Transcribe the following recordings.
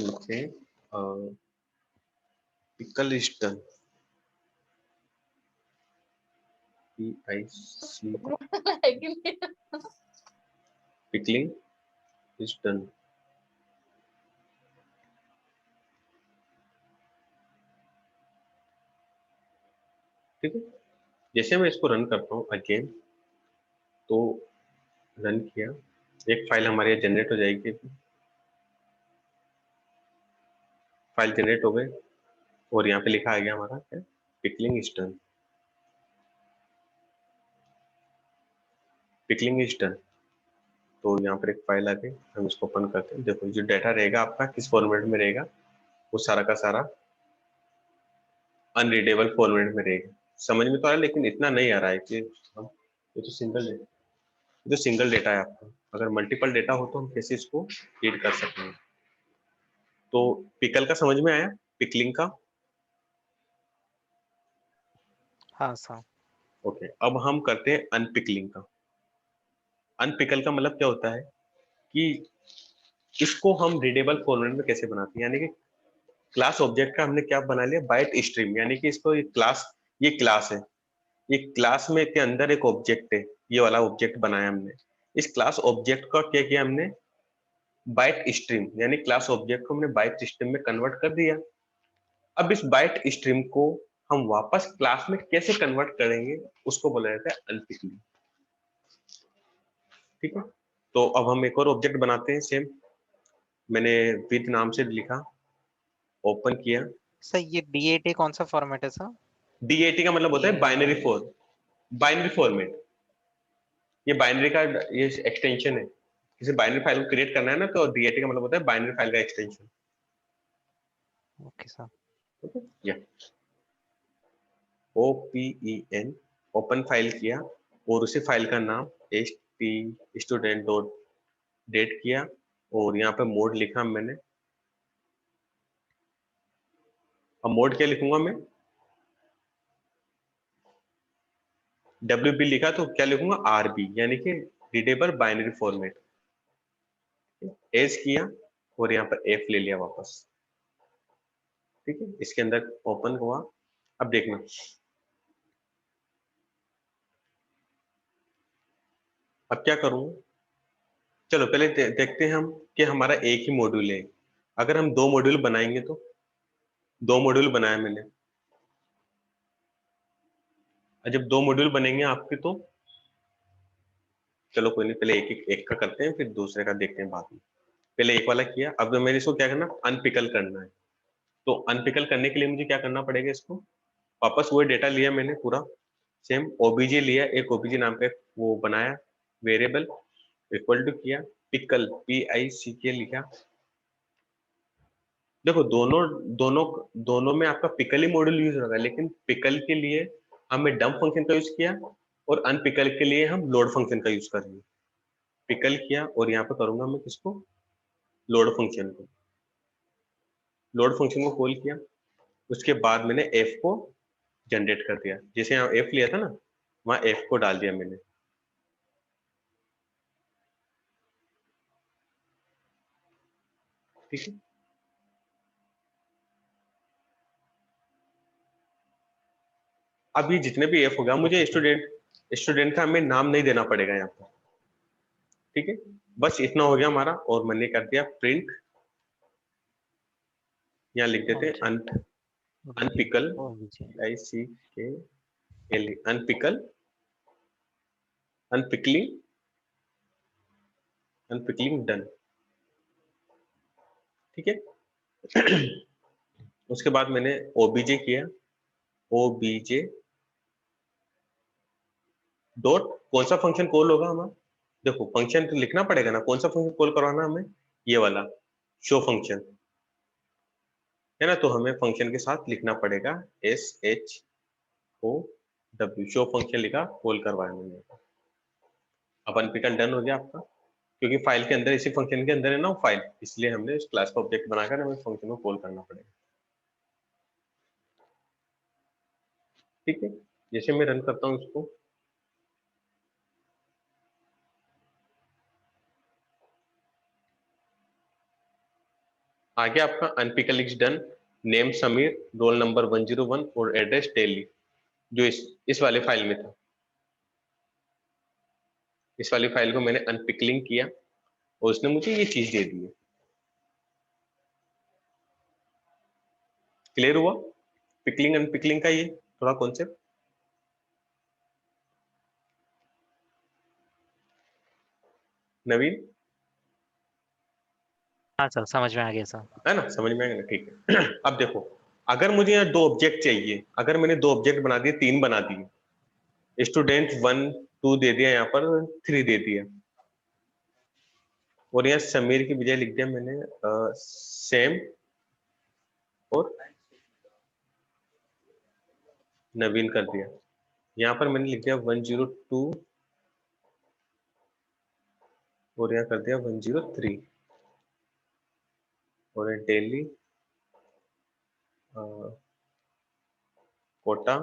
Okay, pickle is done. PIC pickling is done. ठीक है, जैसे मैं इसको रन करता हूँ अगेन, तो रन किया, एक फाइल हमारे यहाँ जनरेट हो जाएगी। फाइल जनरेट हो गई और यहाँ पे लिखा आ गया हमारा क्या, pickling is done. Pickling is done, तो यहाँ पर एक फाइल आ गई, हम इसको ओपन करते हैं। देखो जो डाटा रहेगा आपका किस फॉर्मेट में रहेगा, वो सारा का सारा अनरीडेबल फॉर्मेट में रहेगा। समझ में तो आ रहा है, लेकिन इतना नहीं आ रहा है कि हम, ये तो सिंगल डेटा है आपका। अगर मल्टीपल डेटा हो तो हम कैसे इसको रीड कर सकते हैं। तो पिकल का समझ में आया, पिकलिंग का। हाँ सर। ओके, अब हम करते हैं अनपिकलिंग का। अनपिकल का मतलब क्या होता है कि इसको हम रीडेबल फॉर्मेट में कैसे बनाते हैं, यानी कि क्लास ऑब्जेक्ट का हमने क्या बना लिया, बाइट स्ट्रीम, यानी कि इसको ये क्लास है, ये क्लास में के अंदर एक ऑब्जेक्ट है, ये वाला ऑब्जेक्ट बनाया हमने। इस क्लास ऑब्जेक्ट का क्या किया हमने, बाइट स्ट्रीम, यानी क्लास ऑब्जेक्ट को हमने बाइट स्ट्रीम में कन्वर्ट कर दिया। अब इस बाइट स्ट्रीम को हम वापस क्लास में कैसे कन्वर्ट करेंगे, उसको बोला जाता है अनपिकलिंग। ठीक है, तो अब हम एक और ऑब्जेक्ट बनाते हैं सेम। मैंने विद नाम से लिखा, ओपन किया। सर ये DAT कौन सा फॉर्मेट है सर? डीएटी का मतलब होता है बाइनरी फॉर्मेट। ये बाइनरी का ये एक्सटेंशन है, किसी बाइनरी फाइल को क्रिएट करना है ना, तो डीएटी का मतलब होता है बाइनरी फाइल का एक्सटेंशन। Okay sir. ओके, या OPEN, ओपन फाइल किया और उसी फाइल का नाम student डॉट डेट किया और यहाँ पे मोड लिखा मैंने। अब मोड क्या लिखूंगा मैं, WB लिखा तो क्या लिखूंगा, RB, यानी कि रीडेबल बाइनरी फॉर्मेट। एज किया और यहाँ पर F ले लिया वापस। ठीक है, इसके अंदर ओपन हुआ। अब देखना, अब क्या करूं, चलो पहले देखते हैं हम कि हमारा एक ही मॉड्यूल है। अगर हम दो मॉड्यूल बनाएंगे तो, दो मॉड्यूल बनाया मैंने, और जब दो मॉड्यूल बनेंगे आपके तो चलो कोई नहीं, पहले एक का करते हैं, फिर दूसरे का देखते हैं बाद में। पहले एक वाला किया, अब मेरे इसको क्या करना, अनपिकल करना है। तो अनपिकल करने के लिए मुझे क्या करना पड़ेगा, इसको वापस वही डेटा लिया मैंने पूरा सेम, ओबीजे लिया, एक ओबीजे नाम का वो बनाया वेरिएबल, इक्वल टू किया पिकल, PICK लिखा। देखो दोनों दोनों दोनों में आपका पिकल ही मॉड्यूल यूज होगा, लेकिन पिकल के लिए हमने डंप फंक्शन का यूज किया और अनपिकल के लिए हम लोड फंक्शन का यूज करेंगे। पिकल किया और यहाँ पे करूंगा मैं किसको, लोड फंक्शन को। लोड फंक्शन को कॉल किया, उसके बाद मैंने एफ को जनरेट कर दिया, जैसे यहाँ एफ लिया था ना, वहां एफ को डाल दिया मैंने। ठीक है, अब ये जितने भी एफ होगा, मुझे स्टूडेंट का हमें नाम नहीं देना पड़ेगा यहाँ पर। ठीक है, बस इतना हो गया हमारा, और मैंने कर दिया प्रिंट, यहाँ लिख देते हैं अनपिकल, ICKL, अनपिकल, अनपिकलिंग, अनपिकलिंग डन। ठीक है, उसके बाद मैंने ओबीजे किया, ओबीजे डॉट, कौन सा फंक्शन कॉल होगा हमारा, देखो फंक्शन तो लिखना पड़ेगा ना, कौन सा फंक्शन कॉल करवाना हमें, ये वाला शो फंक्शन है ना, तो हमें फंक्शन के साथ लिखना पड़ेगा SHOW, शो फंक्शन लिखा, कॉल करवाया मैंने। अब अनपिकल डन हो गया आपका, क्योंकि फाइल के अंदर, इसी फंक्शन के अंदर है ना वो फाइल, इसलिए हमने इस क्लास का ऑब्जेक्ट बनाकर हमें फंक्शन को कॉल करना पड़ेगा। ठीक है, जैसे मैं रन करता हूँ इसको, आगे आपका अनपिकल is done, name Sameer, roll number 101 और एड्रेस दिल्ली, जो इस वाले फाइल में था। इस वाली फाइल को मैंने अनपिकलिंग किया और उसने मुझे ये चीज दे दी है। क्लियर हुआ पिकलिंग अनपिकलिंग का ये थोड़ा कॉन्सेप्ट? नवीन, हाँ सर, समझ में आ गया सर। है ना, समझ में आएगा ना? ठीक है। अब देखो, अगर मुझे यहाँ 2 ऑब्जेक्ट चाहिए, अगर मैंने 2 ऑब्जेक्ट बना दिए, 3 बना दिए, स्टूडेंट 1 2 दे दिया, यहाँ पर 3 दे दिया, और यहाँ समीर की बजाय लिख दिया मैंने सेम और नवीन कर दिया। यहाँ पर मैंने लिख दिया 102 और यहाँ कर दिया 103, और डेली कोटा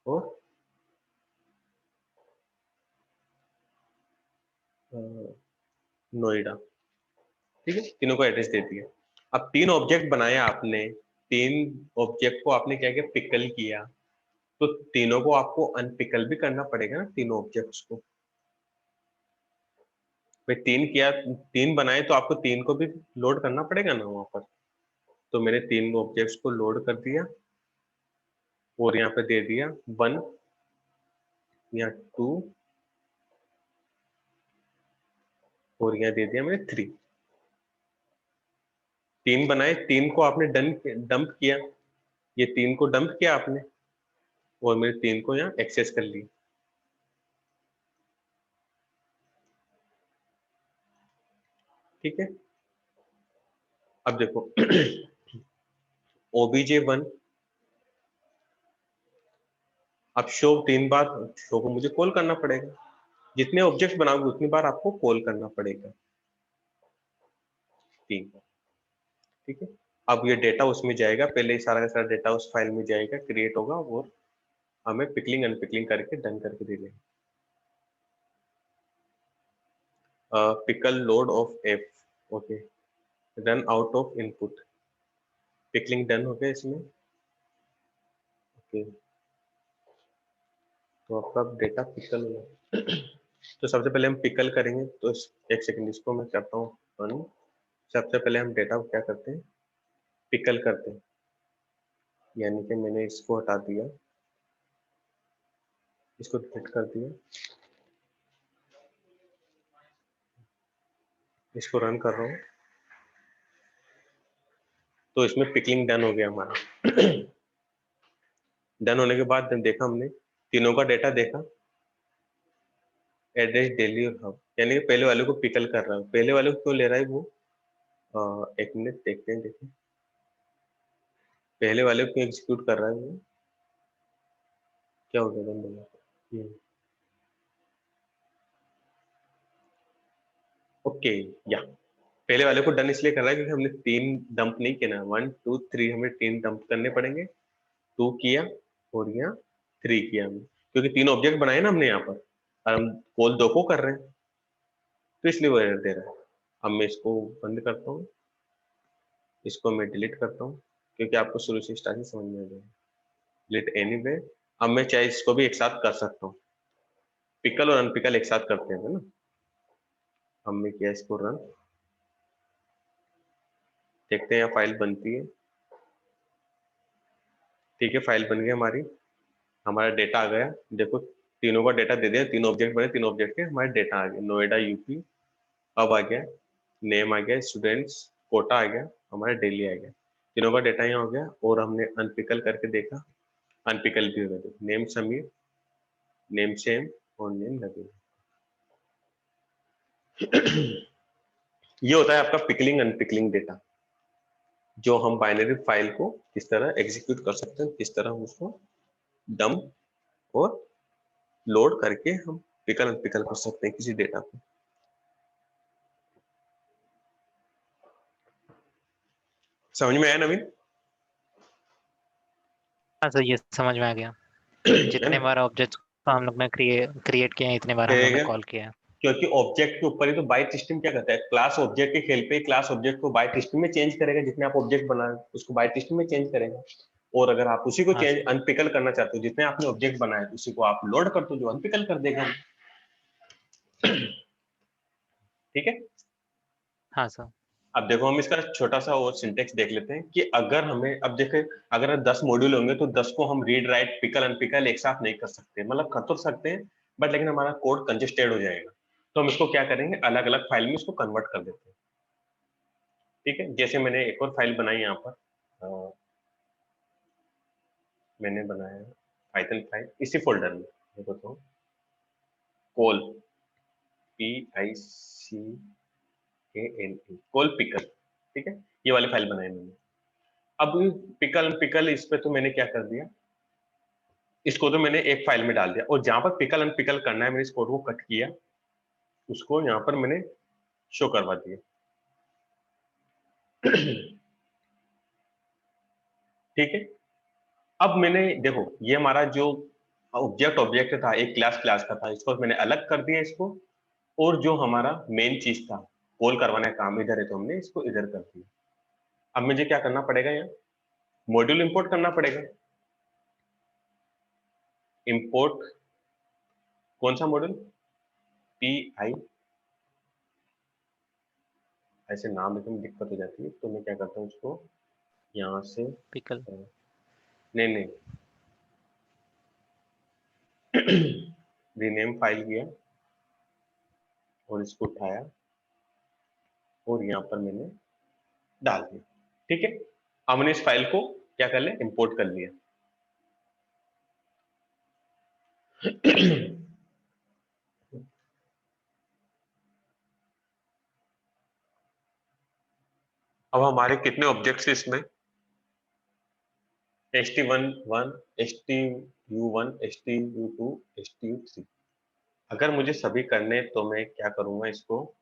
और नोएडा। ठीक है, तीनों को एड्रेस दे दिया। अब 3 ऑब्जेक्ट बनाया आपने, 3 ऑब्जेक्ट को आपने क्या किया, पिकल किया, तो तीनों को आपको अनपिकल भी करना पड़ेगा ना, तीनों ऑब्जेक्ट्स को। भाई 3 किया, 3 बनाए, तो आपको 3 को भी लोड करना पड़ेगा ना वहां पर। तो मैंने 3 ऑब्जेक्ट्स को लोड कर दिया और यहाँ पे दे दिया 1 या 2 और यहाँ दे दिया मैंने 3। 3 बनाए, 3 को आपने डंप किया, ये 3 को डंप किया आपने और मैंने 3 को यहाँ एक्सेस कर लिया। ठीक है, अब देखो obj1, अब शो 3 बार, शो को मुझे कॉल करना पड़ेगा, जितने ऑब्जेक्ट बनाओगे उतनी बार आपको कॉल करना पड़ेगा 3 बार। ठीक है, अब ये डेटा उसमें जाएगा, पहले ही सारा का सारा डेटा उस फाइल में जाएगा, क्रिएट होगा और हमें पिकलिंग अनपिकलिंग करके डन करके दे देगा। Pickle load of F, okay, run out of input, pickling done हो गया इसमें। ओके, तो आपका डेटा पिकल हुआ। तो सबसे पहले हम पिकल करेंगे, तो एक सेकंड इसको मैं करता हूँ रन। सबसे पहले हम डेटा को क्या करते हैं, पिकल करते हैं, यानी कि मैंने इसको हटा दिया, इसको डिलीट कर दिया, इसको रन कर रहा हूँ, तो इसमें पिकलिंग डन हो गया हमारा। डन होने के बाद देखा हमने, तीनों का डेटा देखा, एड्रेस डेली और हब, यानी कि पहले वाले को पिकल कर रहा हूँ। पहले वाले को क्यों ले रहा है वो, एक मिनट देखते हैं, देखिए पहले वाले को क्यों एग्जीक्यूट कर रहा है वो, क्या हो गया बंद हो गया। ओके, या पहले वाले को डन इसलिए कर रहा है क्योंकि हमने 3 डंप नहीं किया ना, 1 2 3 हमें 3 डंप करने पड़ेंगे, 2 किया और यहाँ 3 किया हमने, क्योंकि 3 ऑब्जेक्ट बनाए ना हमने यहाँ पर, और हम कॉल 2 को कर रहे हैं, तो इसलिए वो एरर दे रहा है। अब मैं इसको बंद करता हूँ, इसको मैं डिलीट करता हूँ, क्योंकि आपको शुरू से स्टार्टिंग समझ में आ जाएगा। Delete anyway. अब मैं चाहे इसको भी एक साथ कर सकता हूँ, पिकल और अनपिकल एक साथ करते हैं ना। अब मैं किया इसको रन, देखते हैं यहाँ फाइल बनती है। ठीक है, फाइल बन गई हमारी, हमारा डेटा आ गया। देखो तीनों का डेटा दे दिया, 3 ऑब्जेक्ट बने, 3 ऑब्जेक्ट के हमारे डेटा आ गया, नोएडा यूपी। अब आ गया नेम, आ गया स्टूडेंट्स, कोटा आ गया, हमारा डेली आ गया, तीनों का डेटा यहाँ हो गया। और हमने अनपिकल करके देखा, अनपिकल भी हो गया, नेम समीर, नेम सेम और नेम नवीन। ये होता है आपका पिकलिंग अनपिकलिंग डेटा, जो हम बाइनरी फाइल को किस तरह एग्जीक्यूट कर सकते हैं, किस तरह हम उसको डंप और लोड करके हम पिकल अनपिकल कर सकते हैं किसी डेटा को। समझ में आया नवीन? हाँ सर, ये समझ में आ गया। है जितने ना? बार ऑब्जेक्ट हम लोग ने क्रिएट किए हैं, इतने बार हम लोग ने कहेगा कॉल किया है। क्योंकि ऑब्जेक्ट के ऊपर ही तो बाइट सिस्टम क्या करता है, क्लास ऑब्जेक्ट के खेल पे क्लास ऑब्जेक्ट को बाइट सिस्टम में चेंज करेगा, जितने आप ऑब्जेक्ट बनाए उसको बाइट सिस्टम में चेंज करेगा। और अगर आप उसी को हाँ चेंज सर। अनपिकल करना चाहते हो, जितने आपने ऑब्जेक्ट बनाए उसी को आप लोड कर दो, जो अनपिकल कर देगा। ठीक है। हाँ सर। अब देखो हम इसका छोटा सा और सिंटेक्स देख लेते हैं कि अगर हमें, अब देखें अगर 10 मॉड्यूल होंगे तो 10 को हम रीड राइट पिकल अनपिकल एक साथ नहीं कर सकते, मतलब कर तो सकते हैं बट लेकिन हमारा कोड कंजेस्टेड हो जाएगा। तो हम इसको क्या करेंगे, अलग अलग फाइल में इसको कन्वर्ट कर देते हैं। ठीक है, जैसे मैंने एक और फाइल बनाई यहाँ पर, मैंने बनाया पाइथन फाइल इसी फोल्डर में, देखो कोल PICALE कोल पिकल। ठीक है, ये वाली फाइल बनाई मैंने। अब पिकल पिकल इस पे तो मैंने क्या कर दिया, इसको तो मैंने एक फाइल में डाल दिया, और जहां पर पिकल अनपिकल करना है मैंने इस कोड को कट किया, उसको यहाँ पर मैंने शो करवा दिया। ठीक है, अब मैंने देखो ये हमारा जो ऑब्जेक्ट ऑब्जेक्ट था, एक क्लास क्लास का था, इसको मैंने अलग कर दिया इसको, और जो हमारा मेन चीज था कॉल करवाना है काम इधर है, तो हमने इसको इधर कर दिया। अब मुझे क्या करना पड़ेगा, यहाँ मॉड्यूल इंपोर्ट करना पड़ेगा। इंपोर्ट कौन सा मॉड्यूल, PI, ऐसे नाम एकदम दिक्कत हो जाती है, तो मैं क्या करता हूँ उसको यहाँ से पिकल। नहीं नहीं रीनेम फाइल किया और इसको उठाया और यहाँ पर मैंने डाल दिया। ठीक है, हमने इस फाइल को क्या कर लिया, इंपोर्ट कर लिया। अब हमारे कितने ऑब्जेक्ट्स इसमें, ht1 ht1 ht2 ht3। अगर मुझे सभी करने तो मैं क्या करूंगा इसको,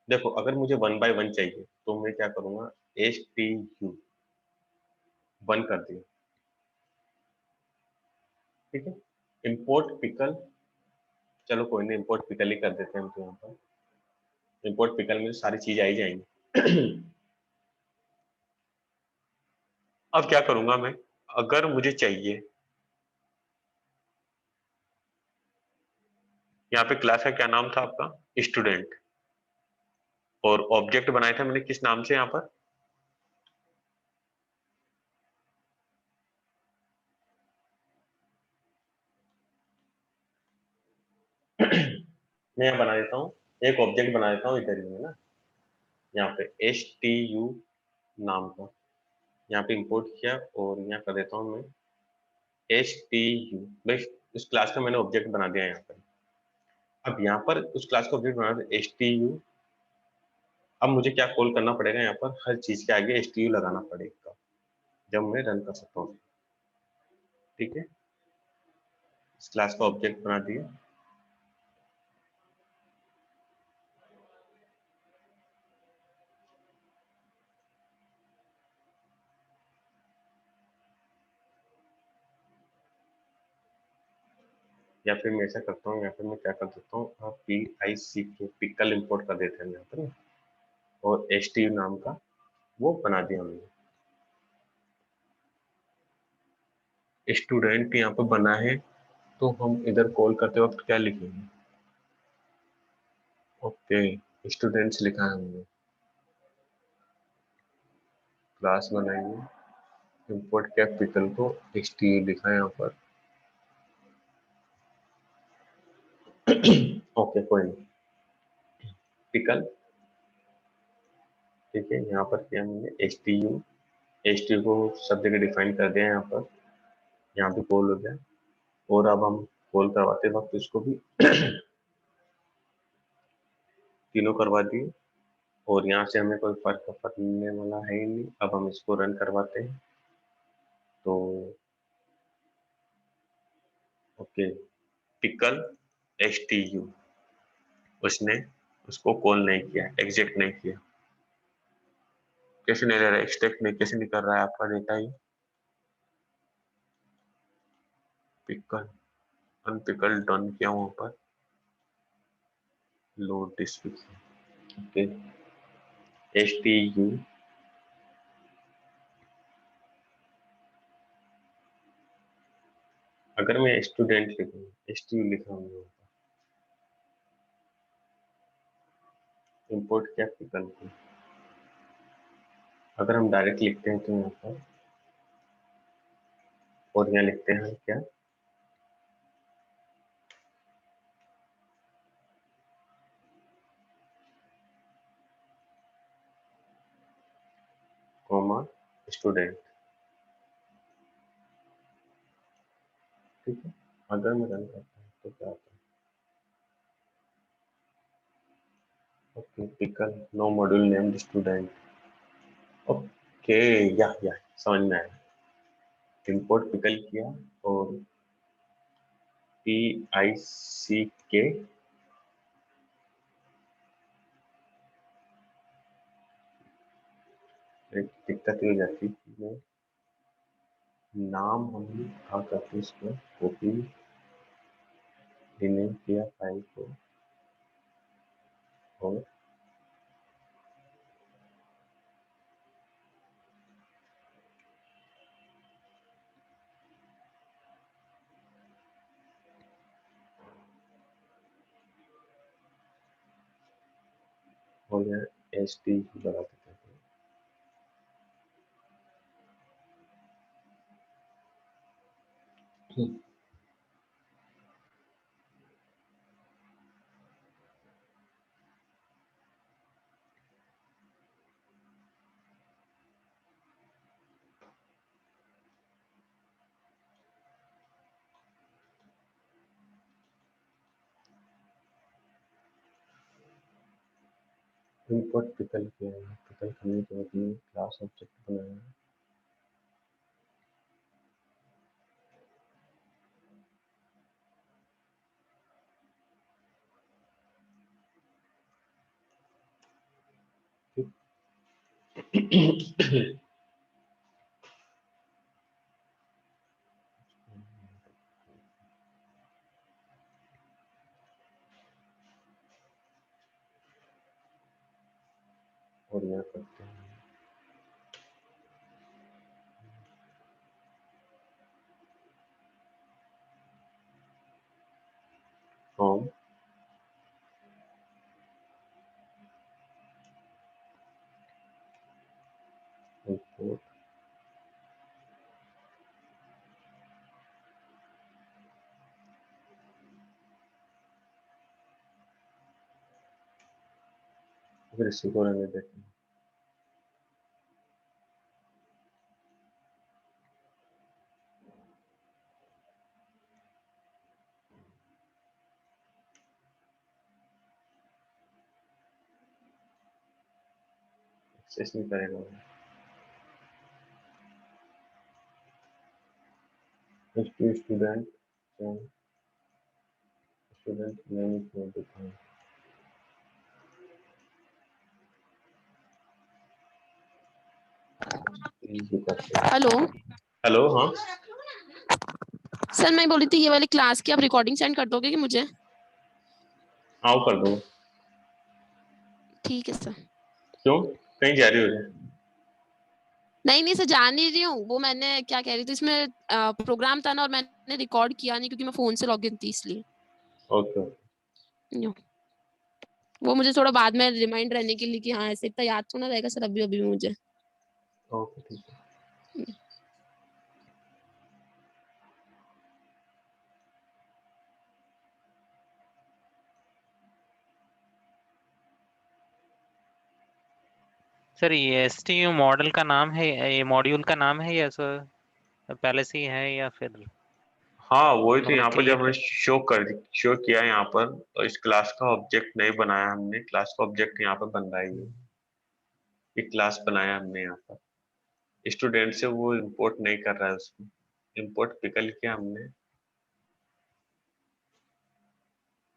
देखो अगर मुझे 1 बाय 1 चाहिए तो मैं क्या करूंगा, ht1 कर दिया। ठीक है, इंपोर्ट पिकल, चलो कोई नहीं इंपोर्ट पिकल ही कर देते हैं हम, तो यहाँ पर इंपोर्ट पिकल में सारी चीज आ ही जाएंगी। अब क्या करूंगा मैं, अगर मुझे चाहिए, यहाँ पे क्लास का क्या नाम था आपका, स्टूडेंट, और ऑब्जेक्ट बनाया था मैंने किस नाम से यहाँ पर, मैं यहाँ बना देता हूँ, एक ऑब्जेक्ट बना देता हूँ इधर ही है ना, यहाँ पे HTU नाम का, यहाँ पे इंपोर्ट किया और यहाँ कर देता हूँ मैं HTU, भाई उस क्लास का मैंने ऑब्जेक्ट बना दिया यहाँ पर। अब यहाँ पर उस क्लास का ऑब्जेक्ट बना दिया HTU। अब मुझे क्या कॉल करना पड़ेगा, यहाँ पर हर चीज के आगे HTU लगाना पड़ेगा जब मैं रन कर सकता हूँ। ठीक है, इस क्लास का ऑब्जेक्ट बना दिया। या फिर मैं ऐसा करता हूँ, या फिर मैं क्या कर देता हूँ, PICK पिकल इंपोर्ट कर देते हैं यहाँ पर, और HTU नाम का वो बना दिया हमने। स्टूडेंट यहाँ पर बना है, तो हम इधर कॉल करते वक्त क्या लिखेंगे, ओके स्टूडेंट्स लिखा है हमने, क्लास बनाएंगे, इंपोर्ट किया पिकल को, HTU लिखा है यहाँ पर। ओके कोई नहीं, पिकल। ठीक है, यहाँ पर किया हमने HTU को सब जगह डिफाइन कर दिया यहाँ पर, यहाँ पे कॉल हो गया। और अब हम कॉल करवाते वक्त इसको भी तीनों करवा दिए, और यहाँ से हमें कोई फर्क पड़ने वाला है ही नहीं। अब हम इसको रन करवाते हैं, तो ओके पिकल HTU, उसने उसको कॉल नहीं किया, एग्जिट नहीं किया। कैसे नहीं ले रहा है, एक्सट्रैक्ट नहीं, कैसे नहीं कर रहा है आपका डेटा ही, पिकल अनपिकल डन किया वहां पर, लोड डिस्क्रिप्शन, ओके, STU अगर मैं स्टूडेंट लिखूँ, STU लिखा हूँ, इंपोर्ट क्या पिकल को, अगर हम डायरेक्ट लिखते हैं तो यहाँ पर, और यहाँ लिखते हैं क्या, कॉमा स्टूडेंट, ठीक है। अगर मैं रन करता हूँ तो क्या आता है, okay, pickle no module named student, okay, या समझ में आया। इंपोर्ट पिकल किया और PICK एक दिक्कत हो जाती है, नाम हम क्या करते हैं, इसको कॉपी रीनेम किया फाइल को, और यहाँ ST लगा देते हैं। इंपोर्ट पिकल किया है, पिकल करने के बाद में क्लास ऑब्जेक्ट बनाया, और यहाँ करते हैं फ्रॉम इंपोर्ट, फिर इसी को रहने देते हैं, एक्सेस नहीं करेगा स्टूडेंट, स्टूडेंट नेम को दिखाएं, ये करते हैं। हेलो हेलो, हाँ सर, मैं बोली थी ये वाली क्लास की आप रिकॉर्डिंग सेंड कर दोगे कि मुझे? आओ कर दो। ठीक है सर। क्यों, कहीं जा रही हो क्या? नहीं सर, जान नहीं रही हूँ। वो मैंने क्या कह रही थी, इसमें प्रोग्राम था ना, और मैंने रिकॉर्ड किया नहीं क्योंकि मैं फोन से लॉगिन थी, इसलिए। ओके, यूँ। वो मुझे थोड़ा बाद में रिमाइंड रहने के लिए कि हाँ, ऐसे इतना याद थोड़ा रहेगा सर अभी अभी मुझे। ओके, ठीक है। सर ये STU मॉडल का नाम है, ये मॉड्यूल का नाम है या सर पहले से ही है या फिर हाँ, वही तो यहाँ पर जब क्रिएट हमने कर? शो किया यहाँ पर, तो इस क्लास का ऑब्जेक्ट नहीं बनाया हमने, क्लास का ऑब्जेक्ट यहाँ पर बन रहा है, ये क्लास बनाया हमने यहाँ पर, स्टूडेंट से वो इंपोर्ट नहीं कर रहा है, उसको इंपोर्ट पिकल किया हमने,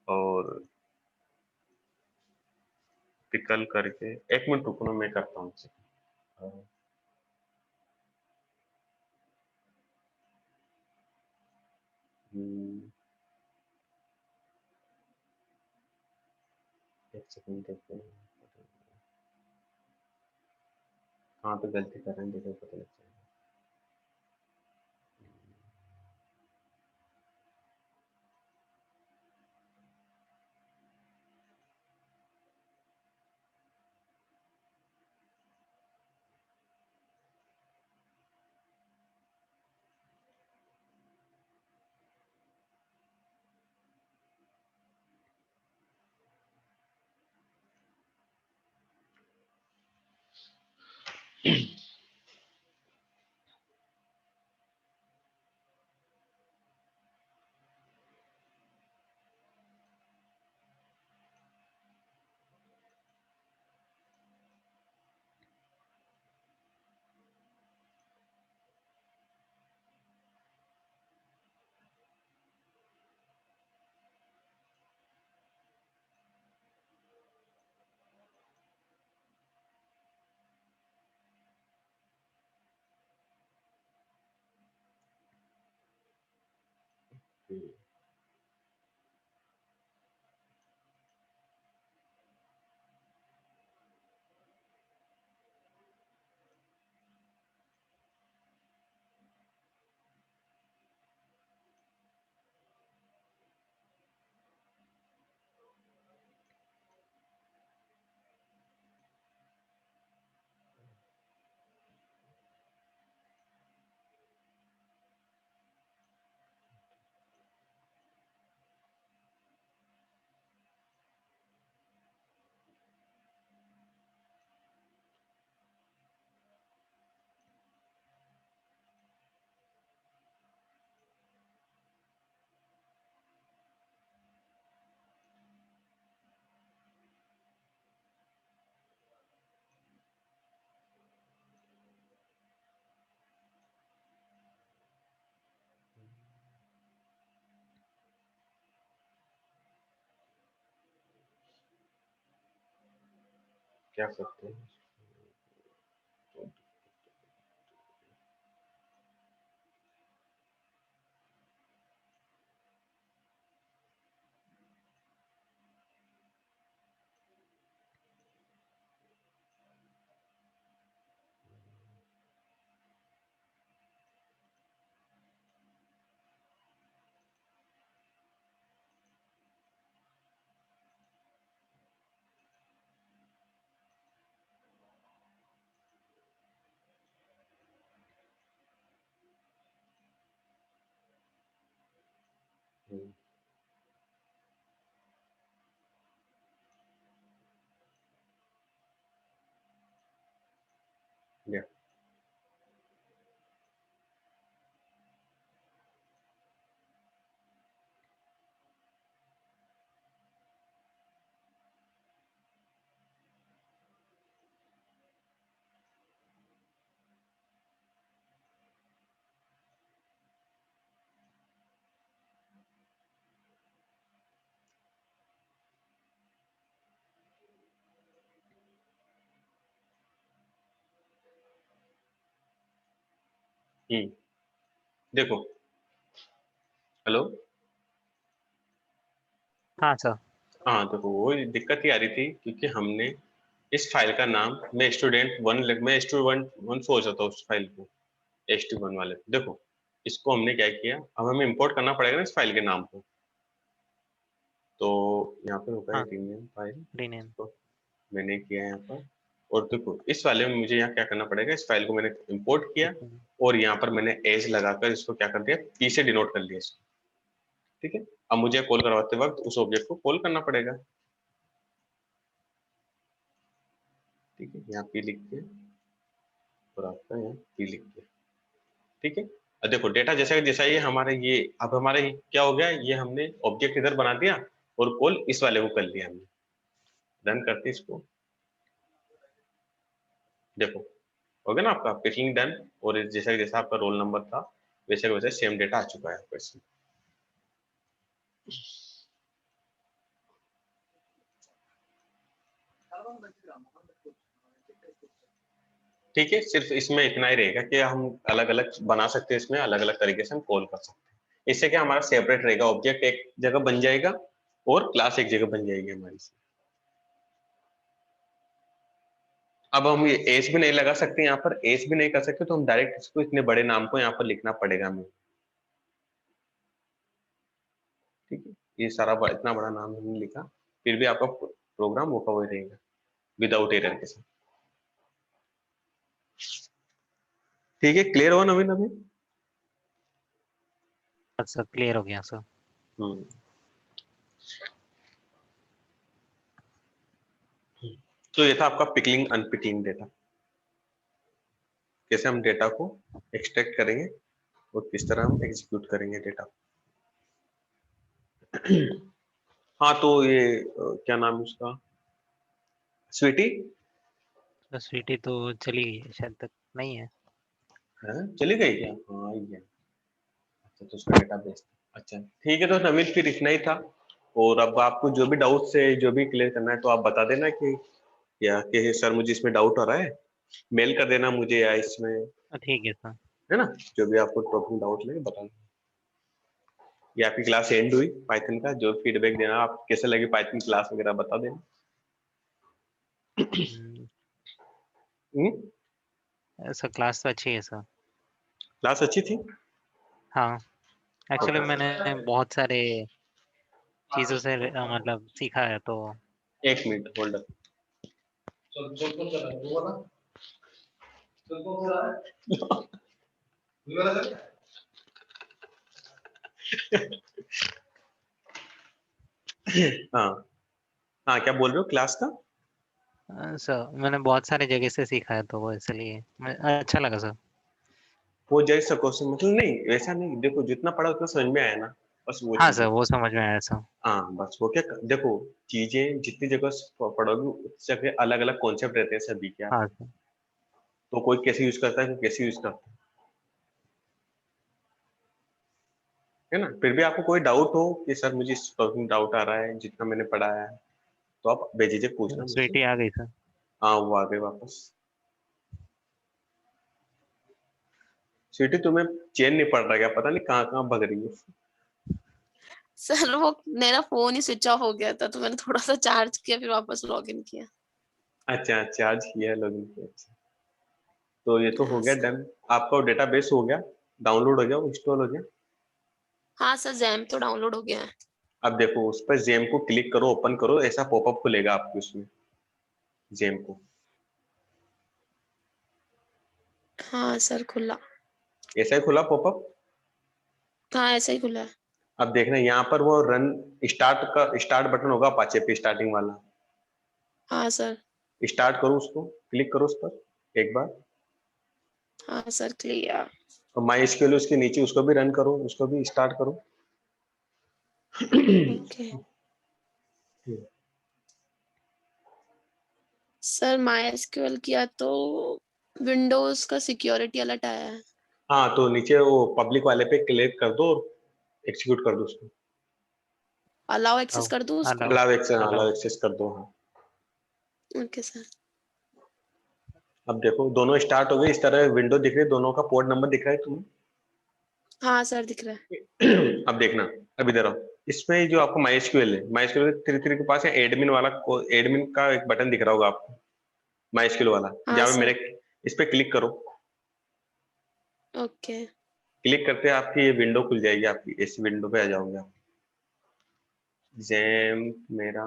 और पिकल करके, एक मिनट रुको ना, मैं करता हूँ इसे। हम्म, सेकंड देखते हैं। हाँ तो गलती कर रहे हैं, देखो पता लग जाएगा। क्या करते हैं? या देखो, हेलो। हाँ सर। हाँ देखो, वो दिक्कत ही आ रही थी क्योंकि हमने इस फाइल का नाम मैं स्टूडेंट 1 सोच रहा था उस फाइल को, HT1 वाले। देखो इसको हमने क्या किया, अब हमें इंपोर्ट करना पड़ेगा ना इस फाइल के नाम को। तो यहाँ पे होगा हाँ रीनेम फाइल, रीनेम। तो मैंने किया यहाँ पर। और देखो इस वाले में मुझे यहाँ क्या करना पड़ेगा, इस फाइल को मैंने इंपोर्ट किया और यहाँ पर मैंने एज लगाकर इसको क्या कर दिया, पी से डिनोट कर लिया इसको। ठीक है, अब मुझे कॉल करवाते वक्त उस ऑब्जेक्ट को कॉल करना पड़ेगा। ठीक है, यहाँ पी लिख के और आपका यहाँ पी लिख के। ठीक है, अब देखो डेटा जैसा जैसा ये हमारे ये अब हमारे क्या हो गया, ये हमने ऑब्जेक्ट इधर बना दिया और कॉल इस वाले को कर लिया हमने। रन करते इसको, देखो हो गया ना आपका पिकिंग डन। और जैसा जैसा आपका रोल नंबर था वैसे वैसे सेम डेटा आ चुका है आपका इसमें। ठीक है, सिर्फ इसमें इतना ही रहेगा कि हम अलग अलग बना सकते हैं, इसमें अलग अलग तरीके से हम कॉल कर सकते हैं। इससे क्या हमारा सेपरेट रहेगा, ऑब्जेक्ट एक जगह बन जाएगा और क्लास एक जगह बन जाएगी हमारी। अब हम ये एस भी नहीं लगा सकते, यहाँ पर एस भी नहीं कर सकते, तो हम डायरेक्ट इसको इतने बड़े नाम को यहाँ पर लिखना पड़ेगा हमें। ठीक है, ये सारा इतना बड़ा नाम हमने लिखा, फिर भी आपका प्रोग्राम वो वही रहेगा विदाउट एरर के साथ। ठीक है, क्लियर हो नवीन अभी? सर क्लियर हो गया सर। तो ये था आपका पिकलिंग अनपिकलिंग डेटा, कैसे हम डेटा को एक्सट्रैक्ट करेंगे और किस तरह हम एग्जीक्यूट करेंगे डेटा। हाँ, तो ये क्या नाम है उसका, स्वीटी तो स्वीटी तो चली गई है, शायद तक नहीं है। चली गई क्या? हाँ, आई है। अच्छा, तो उसका डेटा बेस। अच्छा ठीक है, तो नवीन फिर इतना ही था। और अब आपको जो भी डाउट से जो भी क्लियर करना है तो आप बता देना कि या कि सर मुझे इसमें डाउट हो रहा है, मेल कर देना मुझे या इसमें, ठीक है सर। है ना, जो भी आपको टॉपिक डाउट लगे बता देना। ये आपकी क्लास एंड हुई पाइथन का, जो फीडबैक देना आप कैसे लगी पाइथन क्लास वगैरह बता देना। सर क्लास तो अच्छी है सर। क्लास अच्छी थी। हाँ, एक्चुअली Okay. मैंने बहुत सारे चीज़ों से मतलब सीखा है तो। एक मिनट होल्ड। हाँ हाँ, क्या बोल रहे हो क्लास का? सर मैंने बहुत सारे जगह से सीखा है तो वो इसलिए अच्छा लगा सर। वो जैसा क्वेश्चन मतलब नहीं, वैसा नहीं, देखो जितना पढ़ा उतना समझ में आया ना, बस वो हाँ चीज सर, है। वो समझ में आया सर। हाँ बस वो क्या, देखो चीजें जितनी जगह पढ़ोगे उस जगह अलग अलग कॉन्सेप्ट रहते हैं सभी के। हाँ सर। तो कोई कैसे यूज करता है, कोई कैसे यूज करता है ना। फिर भी आपको कोई डाउट हो कि सर मुझे इस टॉपिक में डाउट आ रहा है जितना मैंने पढ़ा है, तो आप बेझिझक पूछना मुझसे। स्वीटी आ गई सर। हाँ, वो आ गए वापस। स्वीटी तुम्हें चैन नहीं पड़ रहा क्या, पता नहीं कहाँ कहाँ भग रही है। सर वो मेरा फोन ही स्विच ऑफ हो गया था तो मैंने थोड़ा सा चार्ज किया फिर वापस लॉग इन किया। अच्छा, चार्ज किया है, लॉगिन किया। अच्छा, तो ये तो हो हाँ गया सर। डन। आपका डेटाबेस हो गया, डाउनलोड हो गया, इंस्टॉल हो गया। हाँ सर, जैम तो डाउनलोड हो गया है। अब देखो उस पर जेम को क्लिक करो, ओपन करो, ऐसा पॉपअप खुलेगा आपके उसमें जेम को। हाँ सर, खुला। ऐसा ही खुला पॉपअप। हाँ, ऐसा ही खुला है। अब देखना यहाँ पर वो रन स्टार्ट बटन होगा अपाचे पे, स्टार्टिंग वाला। हाँ सर। स्टार्ट करो, उसको क्लिक करो उस पर एक बार। हाँ सर, क्लियर। और माई एसक्यूएल उसके नीचे, उसको भी रन करो, उसको भी स्टार्ट करो। ओके सर, MySQL किया तो विंडोज का सिक्योरिटी अलर्ट आया है। हाँ, तो नीचे वो पब्लिक वाले पे क्लिक कर दो और एक्सिक्यूट कर दो उसको। अलाउ एक्सेस कर दूं उसको? Allow allow allow. एक्सेस कर दो। हाँ, ओके सर। अब देखो दोनों स्टार्ट हो गए, इस तरह विंडो दिख रही है, दोनों का पोर्ट नंबर दिख रहा है तुम्हें। हाँ सर, दिख रहा है। अब देखना, अब इधर आओ। इसमें जो आपको MySQL है, MySQL के थ्री के पास है एडमिन वाला, एडमिन का एक बटन दिख रहा होगा आपको, MySQL वाला, हाँ जहाँ पे सर। मेरे, इस पे क्लिक करो। ओके। क्लिक करते आपकी ये विंडो खुल जाएगी, आपकी इस विंडो पे आ जाओगे आप। जैम मेरा,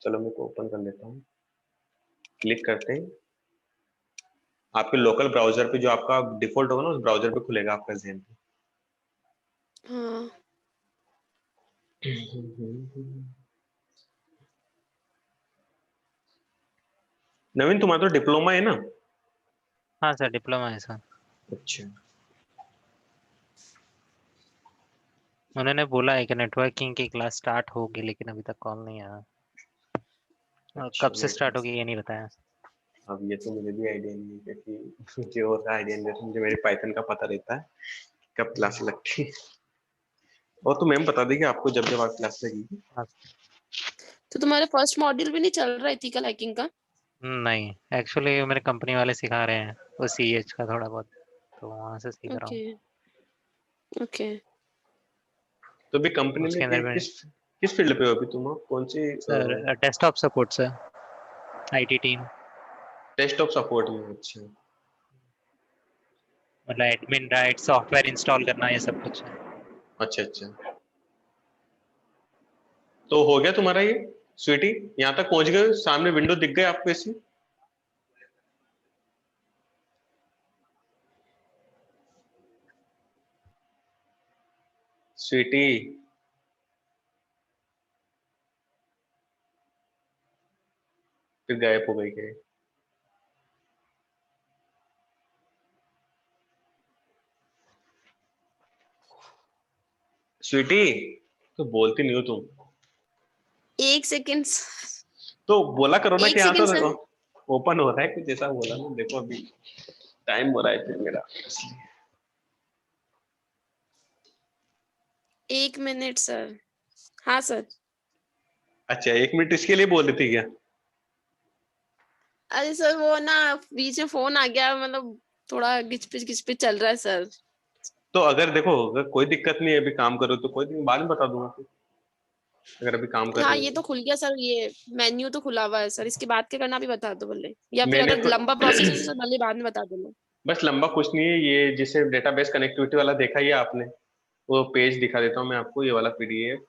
चलो मैं को ओपन कर लेता हूँ। क्लिक करते हैं, आपके लोकल ब्राउजर पे जो आपका डिफॉल्ट होगा ना, उस ब्राउजर पे खुलेगा आपका जैम। हाँ नवीन तुम्हारा तो डिप्लोमा है ना? हाँ सर, डिप्लोमा है सर। अच्छा उन्होंने बोला है कि नेटवर्किंग की क्लास स्टार्ट होगी लेकिन अभी तक कॉल नहीं आया। और अच्छा, कब से स्टार्ट होगी ये नहीं बताया। अब ये तो मुझे भी आइडिया नहीं है, क्योंकि मुझे और आइडिया नहीं रहता, मुझे मेरे पाइथन का पता रहता है कब क्लास लगती है। और तो मैम बता देगी आपको जब जब आप क्लास लगेगी। हाँ। तो तुम्हारे फर्स्ट मॉड्यूल भी नहीं चल रहा एथिकल हैकिंग का? नहीं, एक्चुअली मेरे कंपनी वाले सिखा रहे हैं वो CH का थोड़ा बहुत, तो वहाँ से सीख रहा हूँ। Okay okay. तो भी कंपनी में उसके अंदर में किस किस फील्ड पे हो अभी तुम, कौन सी sir desktop support sir, IT team. Test of support में, अच्छा मतलब एडमिन राइट, सॉफ्टवेयर इंस्टॉल करना, ये सब कुछ है। अच्छा अच्छा। तो हो गया तुम्हारा ये स्वीटी, यहाँ तक पहुंच गए, सामने विंडो दिख गए आपको ऐसी? स्वीटी फिर गायब हो गई क्या? स्वीटी तो बोलती नहीं हो तुम, 1 सेकंड। तो बोला करो ना 1 कि यहाँ सेकंड सर। तो ओपन हो रहा है कुछ ऐसा बोला ना, देखो अभी टाइम हो रहा है फिर मेरा इसलिए। 1 मिनट सर। हाँ सर। अच्छा 1 मिनट इसके लिए बोल रही थी क्या? अरे सर वो ना बीच में फोन आ गया, मतलब थोड़ा घिचपिच चल रहा है सर। तो अगर देखो, अगर कोई दिक्कत नहीं है, अभी काम करो तो कोई दिन बाद में बता दूंगा फिर, अगर अभी काम कर हाँ रहे हो ये तो खुल गया सर, ये मेन्यू तो खुला हुआ है सर, इसके बाद क्या करना भी बता दो भले, या फिर मैंने अगर तो लंबा प्रोसेस है तो भले बाद में बता देना। बस लंबा कुछ नहीं है, ये जिसे डेटाबेस कनेक्टिविटी वाला देखा ही है आपने, वो पेज दिखा देता हूँ मैं आपको, ये वाला पीडीएफ,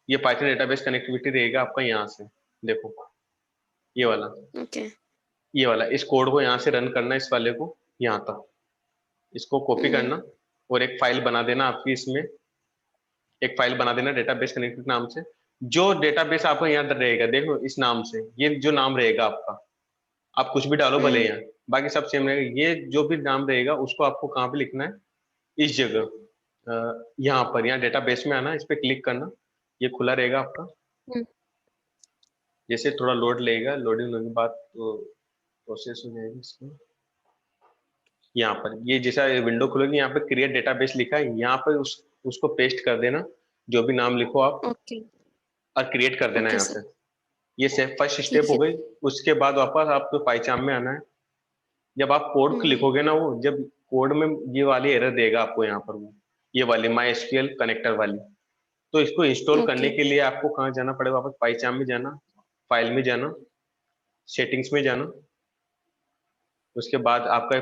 ये पाइथन डेटाबेस कनेक्टिविटी रहेगा आपका यहाँ से, देखो ये वाला, ओके। ये वाला इस कोड को यहाँ से रन करना, इस वाले को यहाँ तक, इसको कॉपी करना और एक फाइल बना देना आपकी इसमें, एक फाइल बना देना डेटाबेस कनेक्टिविटी नाम से। जो डेटाबेस आपको यहाँ रहेगा, देखो इस नाम से, ये जो नाम रहेगा आपका, आप कुछ भी डालो भले यहाँ, बाकी सब सेम रहेगा, ये जो भी नाम रहेगा उसको आपको कहाँ पे लिखना है, इस जगह, यहाँ पर, यहाँ डेटाबेस में आना, इस पे क्लिक करना, ये खुला रहेगा आपका। जैसे थोड़ा लोड लेगा, लोडिंग होने के बाद तो प्रोसेस हो जाएगी इसमें, यहाँ पर ये जैसा विंडो खुलेगी, यहाँ पे क्रिएट डेटाबेस लिखा है, यहाँ पर उसको पेस्ट कर देना, जो भी नाम लिखो आप, ओके और क्रिएट कर देना ओके यहाँ सर। से। ये फर्स्ट स्टेप ठीक हो है। गई। उसके बाद वापस आपको पाइचाम में आना है, जब आप कोड लिखोगे ना, वो जब कोड में ये वाली एरर देगा आपको यहाँ पर, वो ये वाली MySQL कनेक्टर वाली, तो इसको इंस्टॉल करने ओके के लिए आपको कहाँ जाना पड़ेगा, वापस पाइचाम में जाना, फाइल में जाना, सेटिंग्स में जाना, उसके बाद आपका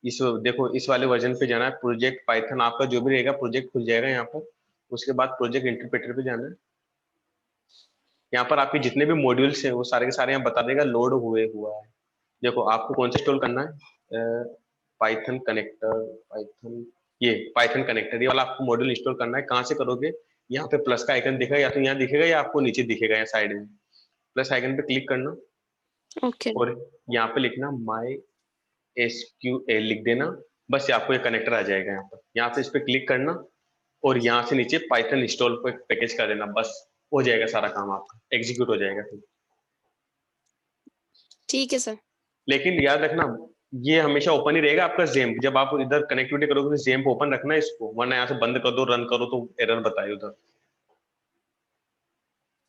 इस देखो इस वाले वर्जन पे जाना है, प्रोजेक्ट पाइथन आपका जो भी रहेगा प्रोजेक्ट खुल जाएगा यहाँ पर। उसके बाद प्रोजेक्ट इंटरप्रेटर पे जाना है, यहाँ पर आपके जितने भी मॉड्यूल्स हैं वो सारे के सारे यहाँ बता देगा लोड हुआ है। देखो आपको कौन सा इंस्टॉल करना है, पाइथन कनेक्टर, पाइथन, ये पाइथन कनेक्टर, ये वाला आपको मॉड्यूल इंस्टॉल करना है। कहाँ से करोगे, यहाँ पे प्लस का आइकन दिखेगा, या तो यहाँ दिखेगा या आपको नीचे दिखेगा यहाँ साइड में, प्लस आइकन पे क्लिक करना ओके और यहाँ पे लिखना MySQL लिख देना, बस ये आपको ये कनेक्टर आ जाएगा यहाँ पर। यहाँ से इस पे क्लिक करना और यहाँ से नीचे पाइथन इंस्टॉल पे पैकेज कर देना, बस हो जाएगा सारा काम आपका, एग्जीक्यूट हो जाएगा फिर। ठीक है सर। लेकिन याद रखना ये हमेशा ओपन ही रहेगा आपका जेम्प, जब आप इधर कनेक्टिविटी करोगे तो जेम्प ओपन रखना है इसको, वरना यहाँ से बंद कर दो रन करो तो एरर बताए उधर।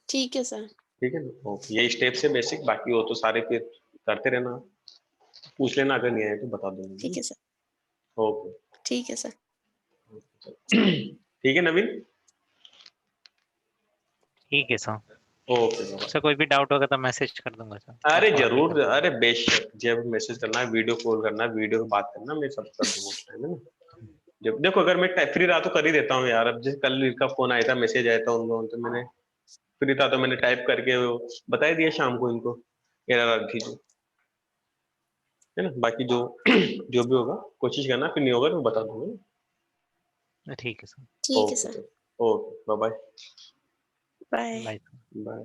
ठीक है सर। ठीक है ना, ओके, ये स्टेप से बेसिक, बाकी हो तो सारे फिर करते रहना, पूछ लेना अगर नहीं आए तो बता ठीक दूंगा। है सर। ओके ठीक है सर। ठीक है नवीन, ठीक है सर। ओके सर कोई भी डाउट होगा तो मैसेज कर दूंगा सर। अरे कॉल भी जरूर, कर दूंगा। अरे बेशक, जब मैसेज करना है, वीडियो कॉल करना है, वीडियो पे बात करना, मैं सब कर दूंगा उस टाइम, है ना। जब देखो अगर मैं फ्री रहा तो कर ही देता हूँ यार, अब जैसे कल का फोन आया था, मैसेज आया था उनको, तो मैंने फ्री था तो मैंने टाइप करके वो बता ही दिया शाम को इनको, एरर आ रही थी जो, है ना। बाकी जो जो भी होगा कोशिश करना, फिर नहीं होगा तो मैं बता दूंगा। ठीक है सर। ठीक है okay sir. Okay, bye bye bye. Bye. Bye.